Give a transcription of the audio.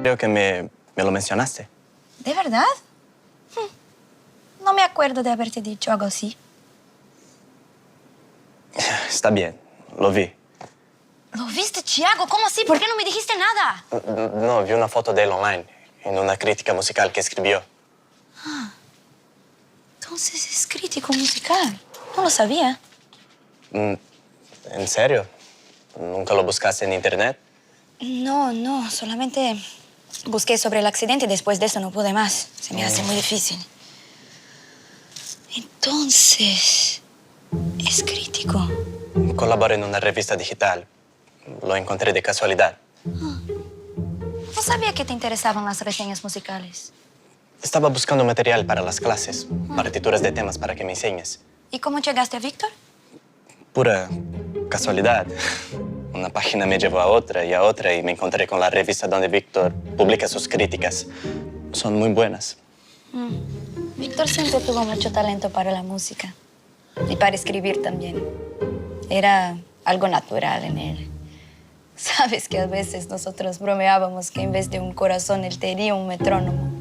Creo que me lo mencionaste. ¿De verdad? No me acuerdo de haberte dicho algo así. Está bien, lo vi. ¿Lo viste, Thiago? ¿Cómo así? ¿Por qué no me dijiste nada? No, vi una foto de él online, en una crítica musical que escribió. Entonces es crítico musical. No lo sabía. ¿En serio? ¿Nunca lo buscaste en internet? No, solamente busqué sobre el accidente y después de eso no pude más. Se me hace muy difícil. Entonces, es crítico. Colabora en una revista digital. Lo encontré de casualidad. No sabía que te interesaban las reseñas musicales. Estaba buscando material para las clases, partituras de temas para que me enseñes. ¿Y cómo llegaste a Víctor? Pura casualidad. Una página me llevó a otra y me encontré con la revista donde Víctor publica sus críticas. Son muy buenas. Víctor siempre tuvo mucho talento para la música y para escribir también. Era algo natural en él. Sabes que a veces nosotros bromeábamos que en vez de un corazón él tenía un metrónomo.